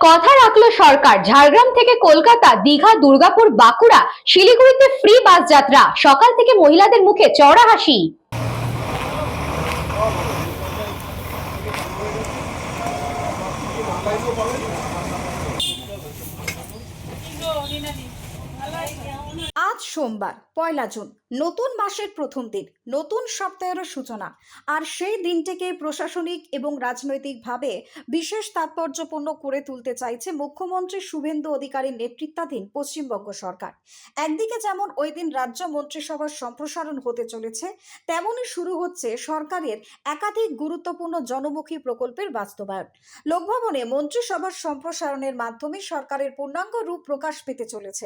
কথা রাখলো সরকার। ঝাড়গ্রাম থেকে কলকাতা, দীঘা, দুর্গাপুর, বাঁকুড়া, শিলিগুড়িতে ফ্রি বাস যাত্রা। সকাল থেকে মহিলাদের মুখে চওড়া হাসি। আজ সোমবার 1 জুন, নতুন মাসের প্রথম দিন, নতুন সপ্তাহের সূচনা। আর সেই দিনটিকে প্রশাসনিক এবং রাজনৈতিকভাবে বিশেষ তাৎপর্যপূর্ণ করে তুলতে চাইছে মুখ্যমন্ত্রী শুভেন্দু অধিকারীর নেতৃত্বাধীন পশ্চিমবঙ্গ সরকার। একদিকে যেমন ওই দিন রাজ্য মন্ত্রিসভার সম্প্রসারণ হতে চলেছে, তেমনই শুরু হচ্ছে সরকারের একাধিক গুরুত্বপূর্ণ জনমুখী প্রকল্পের বাস্তবায়ন। লোকভবনে মন্ত্রিসভার সম্প্রসারণের মাধ্যমে সরকারের পূর্ণাঙ্গ রূপ প্রকাশ পেতে চলেছে।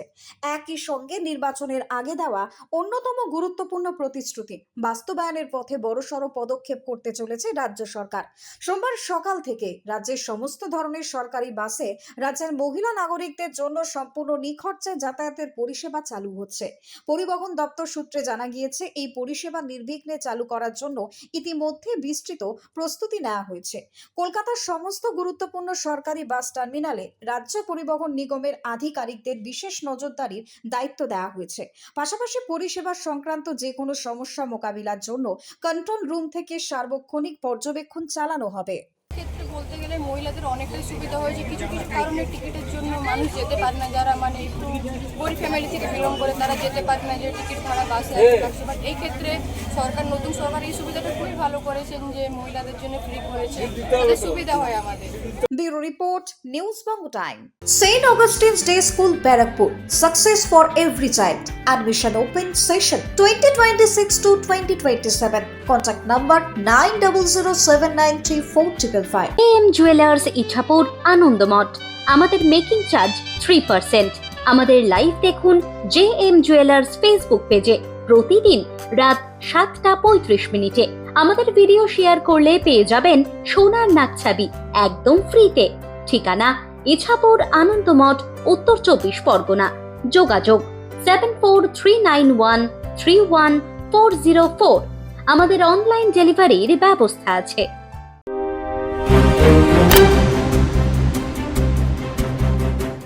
একই সঙ্গে নির্বাচনের আগে দেওয়া অন্যতম গুরুত্বপূর্ণ প্রতিশ্রুতি বাস্তবায়নের পথে বড়সড় পদক্ষেপ করতে চলেছে রাজ্য সরকার। সোমবার সকাল থেকে রাজ্যের সমস্ত ধরনের সরকারি বাসে রাজ্যের মহিলা নাগরিকদের জন্য সম্পূর্ণ নিখরচায় যাতায়াতের পরিষেবা চালু হচ্ছে। পরিবহন দপ্তর সূত্রে জানা গিয়েছে, এই পরিষেবা নির্বিঘ্নে চালু করার জন্য ইতিমধ্যে বিস্তৃত প্রস্তুতি নেওয়া হয়েছে। কলকাতার সমস্ত গুরুত্বপূর্ণ সরকারি বাস টার্মিনালে রাজ্য পরিবহন নিগমের আধিকারিকদের বিশেষ নজরদারির দায়িত্ব দেওয়া হয়েছে। পাশাপাশি পরিষেবা সংক্রান্ত যে কোনো সমস্যা মোকাবিলার জন্য কন্ট্রোল রুম থেকে সার্বক্ষণিক পর্যবেক্ষণ চালানো হবে। ক্ষেত্রে বলতে গেলে মহিলাদের অনেকটাই সুবিধা হয়েছে। কিছু কিছু কারণে টিকিটের জন্য মানুষ যেতে পারে না, যারা মানে একটু গরিব ফ্যামিলি থেকে বিলং করে তারা যেতে পারে না, যে টিকিট ভাড়া বাসে লাগছে। বাট এই ক্ষেত্রে নতুন সরকার এই সুবিধাটা খুবই ভালো করেছেন, যে মহিলাদের জন্য ফ্রি করেছে, তাদের সুবিধা হয় আমাদের। Bureau report, news Bangla time. St. Augustine's Day School, Barrackpur. Success for every child. Admission open session 2026 to 2027. Contact number 9007934555. AM jewellers, Ichhapur, Anandamath. আমাদের মেকিং চার্জ 3%। আমাদের লাইভ দেখুন JM জুয়েলার্স ফেসবুক পেজে প্রতিদিন রাত 7:35 আমাদের ভিডিও শেয়ার করলে পেয়ে যাবেন সোনার নাকছাবি একদম ফ্রিতে। ঠিকানা ইছাপুর, আনন্দমঠ, উত্তর 24 পরগনা। যোগাযোগ 7439131404। আমাদের অনলাইন ডেলিভারির ব্যবস্থা আছে।